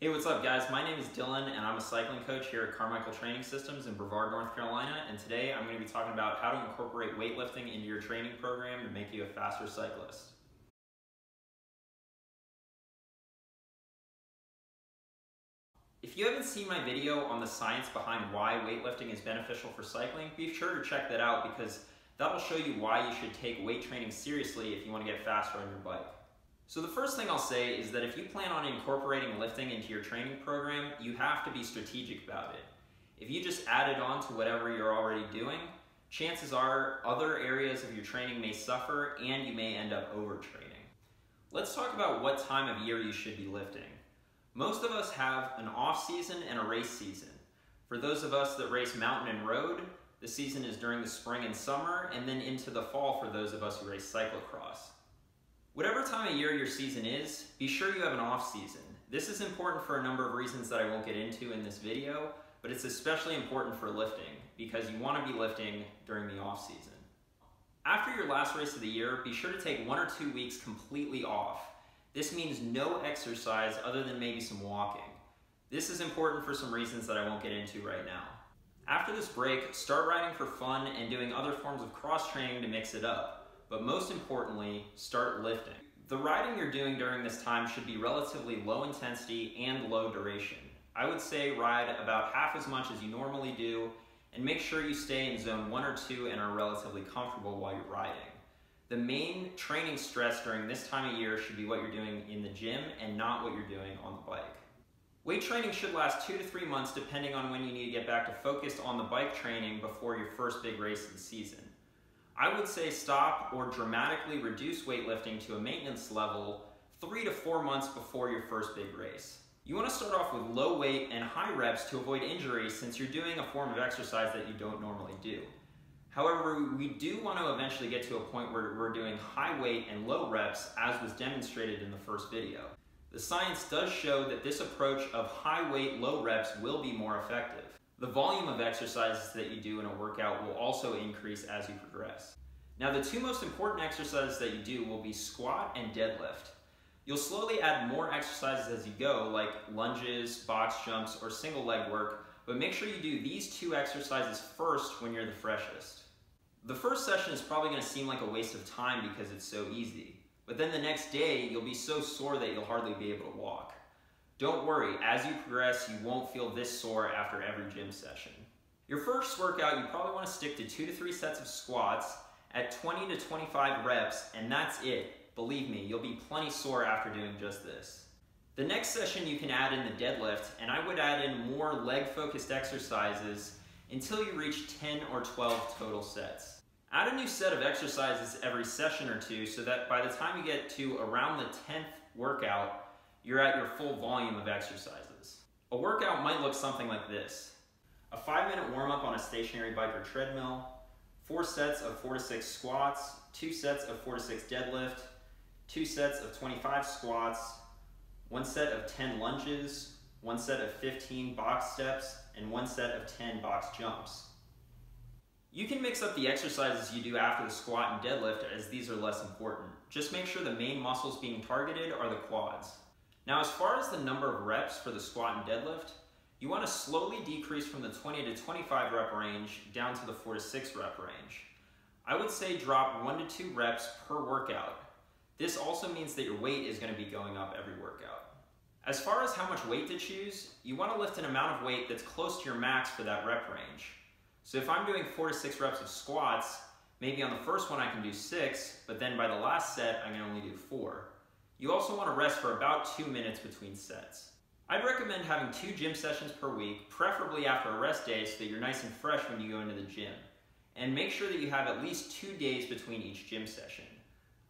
Hey, what's up guys? My name is Dylan and I'm a cycling coach here at Carmichael Training Systems in Brevard, North Carolina, and today I'm going to be talking about how to incorporate weightlifting into your training program to make you a faster cyclist. If you haven't seen my video on the science behind why weightlifting is beneficial for cycling, be sure to check that out because that'll show you why you should take weight training seriously if you want to get faster on your bike. So the first thing I'll say is that if you plan on incorporating lifting into your training program, you have to be strategic about it. If you just add it on to whatever you're already doing, chances are other areas of your training may suffer and you may end up overtraining. Let's talk about what time of year you should be lifting. Most of us have an off season and a race season. For those of us that race mountain and road, the season is during the spring and summer, and then into the fall for those of us who race cyclocross. Whatever time of year your season is, be sure you have an off season. This is important for a number of reasons that I won't get into in this video, but it's especially important for lifting because you want to be lifting during the off season. After your last race of the year, be sure to take 1 or 2 weeks completely off. This means no exercise other than maybe some walking. This is important for some reasons that I won't get into right now. After this break, start riding for fun and doing other forms of cross training to mix it up. But most importantly, start lifting. The riding you're doing during this time should be relatively low intensity and low duration. I would say ride about half as much as you normally do and make sure you stay in zone 1 or 2 and are relatively comfortable while you're riding. The main training stress during this time of year should be what you're doing in the gym and not what you're doing on the bike. Weight training should last 2 to 3 months depending on when you need to get back to focused on the bike training before your first big race of the season. I would say stop or dramatically reduce weightlifting to a maintenance level 3 to 4 months before your first big race. You want to start off with low weight and high reps to avoid injury since you're doing a form of exercise that you don't normally do. However, we do want to eventually get to a point where we're doing high weight and low reps as was demonstrated in the first video. The science does show that this approach of high weight, low reps will be more effective. The volume of exercises that you do in a workout will also increase as you progress. Now, the 2 most important exercises that you do will be squat and deadlift. You'll slowly add more exercises as you go, like lunges, box jumps, or single leg work, but make sure you do these 2 exercises first when you're the freshest. The first session is probably going to seem like a waste of time because it's so easy, but then the next day you'll be so sore that you'll hardly be able to walk. Don't worry, as you progress, you won't feel this sore after every gym session. Your first workout, you probably want to stick to 2 to 3 sets of squats at 20 to 25 reps, and that's it. Believe me, you'll be plenty sore after doing just this. The next session you can add in the deadlift, and I would add in more leg-focused exercises until you reach 10 or 12 total sets. Add a new set of exercises every session or 2 so that by the time you get to around the 10th workout, you're at your full volume of exercises. A workout might look something like this. A 5-minute warm-up on a stationary bike or treadmill, 4 sets of 4 to 6 squats, 2 sets of 4 to 6 deadlift, 2 sets of 25 squats, 1 set of 10 lunges, 1 set of 15 box steps, and 1 set of 10 box jumps. You can mix up the exercises you do after the squat and deadlift as these are less important. Just make sure the main muscles being targeted are the quads. Now, as far as the number of reps for the squat and deadlift, you want to slowly decrease from the 20 to 25 rep range down to the 4 to 6 rep range. I would say drop 1 to 2 reps per workout. This also means that your weight is going to be going up every workout. As far as how much weight to choose, you want to lift an amount of weight that's close to your max for that rep range. So if I'm doing 4 to 6 reps of squats, maybe on the first one I can do 6, but then by the last set I can only do 4. You also want to rest for about 2 minutes between sets. I'd recommend having 2 gym sessions per week, preferably after a rest day so that you're nice and fresh when you go into the gym. And make sure that you have at least 2 days between each gym session.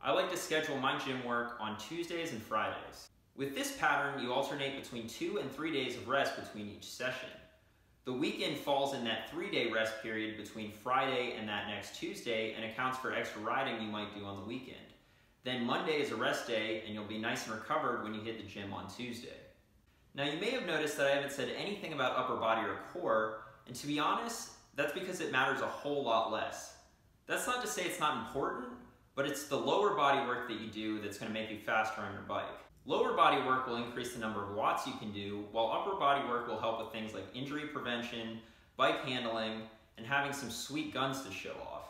I like to schedule my gym work on Tuesdays and Fridays. With this pattern, you alternate between 2 and 3 days of rest between each session. The weekend falls in that 3-day rest period between Friday and that next Tuesday and accounts for extra riding you might do on the weekend. Then Monday is a rest day and you'll be nice and recovered when you hit the gym on Tuesday. Now, you may have noticed that I haven't said anything about upper body or core, and to be honest, that's because it matters a whole lot less. That's not to say it's not important, but it's the lower body work that you do that's going to make you faster on your bike. Lower body work will increase the number of watts you can do, while upper body work will help with things like injury prevention, bike handling, and having some sweet guns to show off.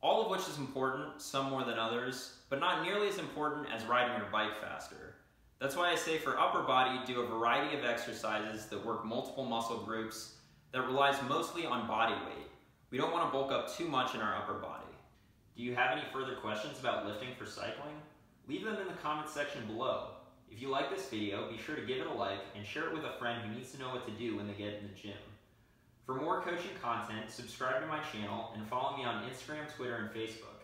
All of which is important, some more than others, but not nearly as important as riding your bike faster. That's why I say for upper body, do a variety of exercises that work multiple muscle groups that relies mostly on body weight. We don't want to bulk up too much in our upper body. Do you have any further questions about lifting for cycling? Leave them in the comments section below. If you like this video, be sure to give it a like and share it with a friend who needs to know what to do when they get in the gym. For more coaching content, subscribe to my channel and follow me on Instagram, Twitter, and Facebook.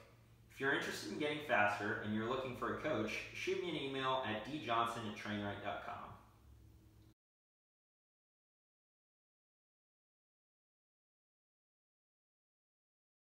If you're interested in getting faster and you're looking for a coach, shoot me an email at djohnson@trainright.com.